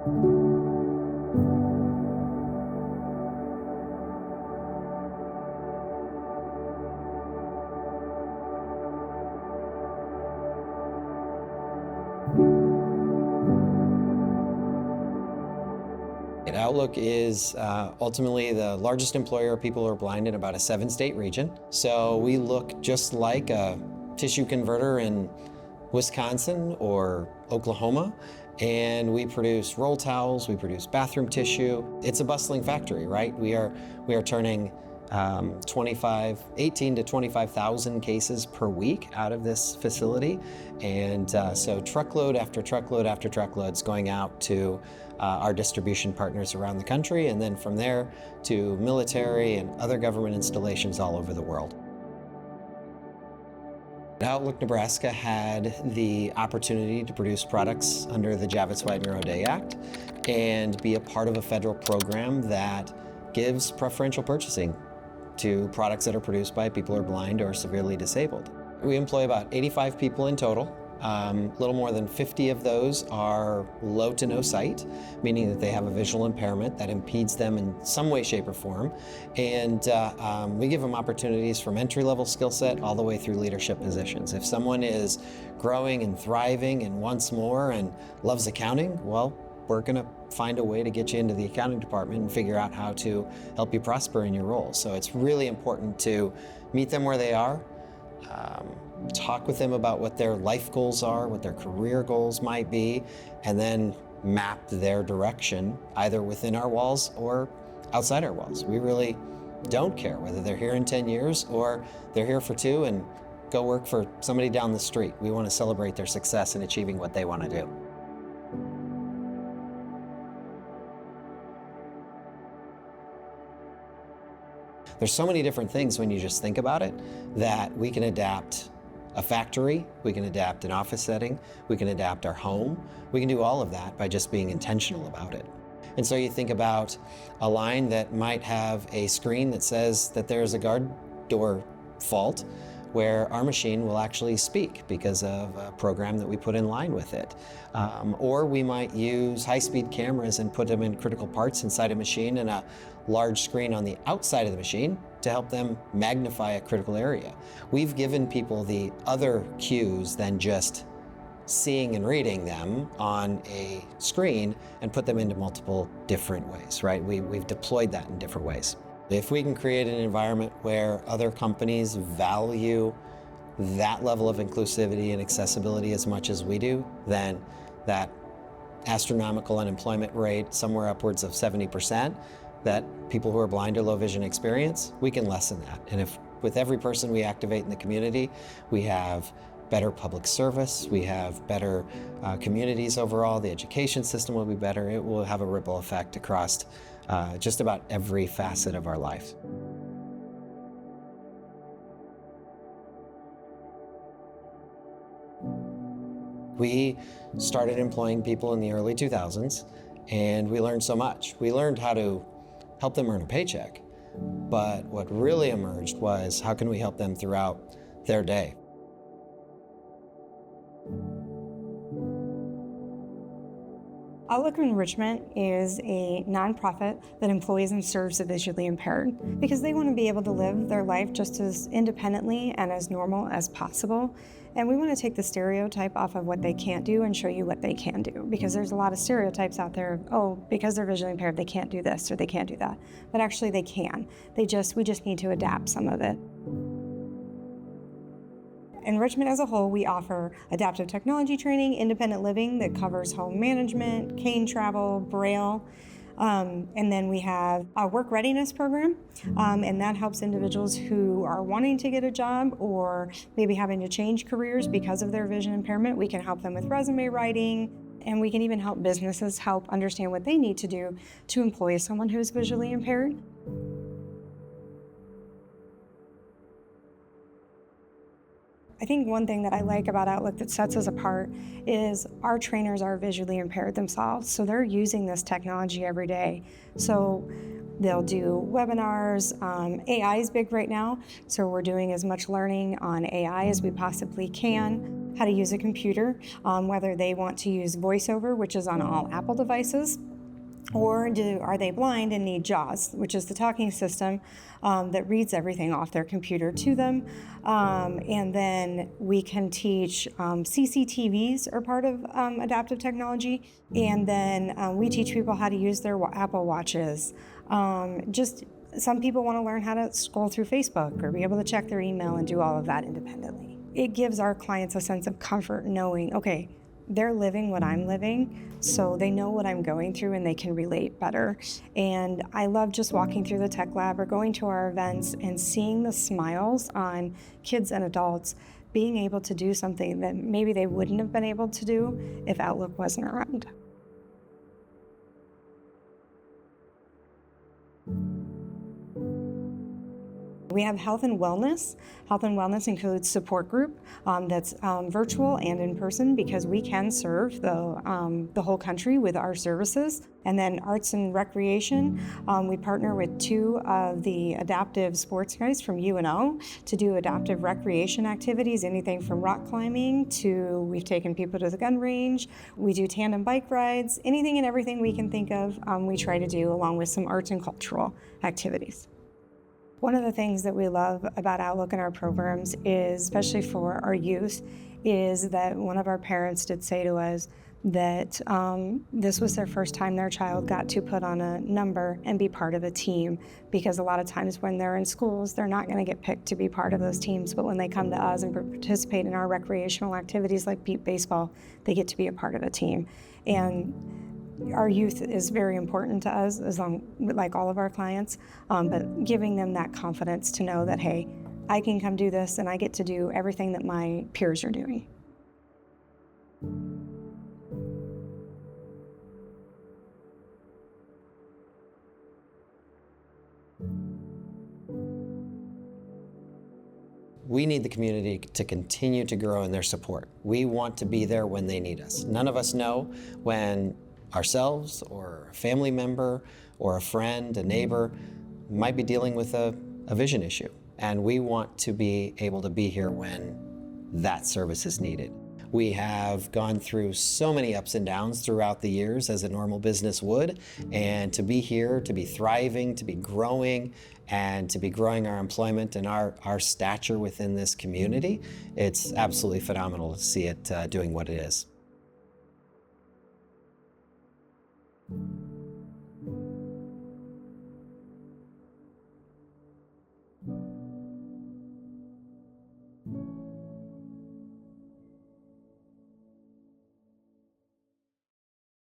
Outlook is ultimately the largest employer of people who are blind in about a 7-state region. So we look just like a tissue converter in Wisconsin or Oklahoma, and we produce roll towels, we produce bathroom tissue. It's a bustling factory, right? We are turning 18 to 25,000 cases per week out of this facility. And so truckload after truckload after truckload is going out to our distribution partners around the country, and then from there to military and other government installations all over the world. Outlook Nebraska had the opportunity to produce products under the Javits-Widener-O'Day Act and be a part of a federal program that gives preferential purchasing to products that are produced by people who are blind or severely disabled. We employ about 85 people in total. A little more than 50 of those are low to no sight, meaning that they have a visual impairment that impedes them in some way, shape, or form. And we give them opportunities from entry-level skill set all the way through leadership positions. If someone is growing and thriving and wants more and loves accounting, well, we're going to find a way to get you into the accounting department and figure out how to help you prosper in your role. So it's really important to meet them where they are, talk with them about what their life goals are, what their career goals might be, and then map their direction either within our walls or outside our walls. We really don't care whether they're here in 10 years or they're here for 2 and go work for somebody down the street. We want to celebrate their success in achieving what they want to do. There's so many different things when you just think about it that we can adapt a factory, we can adapt an office setting, we can adapt our home. We can do all of that by just being intentional about it. And so you think about a line that might have a screen that says that there's a guard door fault where our machine will actually speak because of a program that we put in line with it. Or we might use high-speed cameras and put them in critical parts inside a machine and a large screen on the outside of the machine to help them magnify a critical area. We've given people the other cues than just seeing and reading them on a screen and put them into multiple different ways, right? We've deployed that in different ways. If we can create an environment where other companies value that level of inclusivity and accessibility as much as we do, then that astronomical unemployment rate, somewhere upwards of 70%, that people who are blind or low vision experience, we can lessen that. And if with every person we activate in the community, we have better public service, we have better communities overall, the education system will be better, it will have a ripple effect across just about every facet of our life. We started employing people in the early 2000s, and we learned so much. We learned how to help them earn a paycheck, but what really emerged was how can we help them throughout their day? Outlook Enrichment is a nonprofit that employs and serves the visually impaired because they want to be able to live their life just as independently and as normal as possible. And we want to take the stereotype off of what they can't do and show you what they can do, because there's a lot of stereotypes out there. Oh, because they're visually impaired, they can't do this or they can't do that. But actually they can. We just need to adapt some of it. Enrichment as a whole, we offer adaptive technology training, independent living that covers home management, cane travel, Braille, and then we have a work readiness program, and that helps individuals who are wanting to get a job or maybe having to change careers because of their vision impairment. We can help them with resume writing, and we can even help businesses help understand what they need to do to employ someone who is visually impaired. I think one thing that I like about Outlook that sets us apart is our trainers are visually impaired themselves, so they're using this technology every day. So they'll do webinars. AI is big right now, so we're doing as much learning on AI as we possibly can. how to use a computer, whether they want to use VoiceOver, which is on all Apple devices, or are they blind and need JAWS, which is the talking system that reads everything off their computer to them. And then we can teach CCTVs are part of adaptive technology. And then we teach people how to use their Apple Watches. Just some people want to learn how to scroll through Facebook or be able to check their email and do all of that independently. It gives our clients a sense of comfort knowing, okay, they're living what I'm living, so they know what I'm going through and they can relate better. And I love just walking through the tech lab or going to our events and seeing the smiles on kids and adults being able to do something that maybe they wouldn't have been able to do if Outlook wasn't around. We have health and wellness. Health and wellness includes support group that's virtual and in person because we can serve the whole country with our services. And then arts and recreation, we partner with 2 of the adaptive sports guys from UNO to do adaptive recreation activities, anything from rock climbing to we've taken people to the gun range. We do tandem bike rides, anything and everything we can think of, we try to do along with some arts and cultural activities. One of the things that we love about Outlook and our programs is, especially for our youth, is that one of our parents did say to us that this was their first time their child got to put on a number and be part of a team, because a lot of times when they're in schools, they're not going to get picked to be part of those teams, but when they come to us and participate in our recreational activities like beep baseball, they get to be a part of a team. And our youth is very important to us, like all of our clients, but giving them that confidence to know that, hey, I can come do this and I get to do everything that my peers are doing. We need the community to continue to grow in their support. We want to be there when they need us. None of us know when ourselves or a family member or a friend, a neighbor might be dealing with a vision issue. And we want to be able to be here when that service is needed. We have gone through so many ups and downs throughout the years as a normal business would, and to be here, to be thriving, to be growing, and to be growing our employment and our stature within this community, it's absolutely phenomenal to see it doing what it is.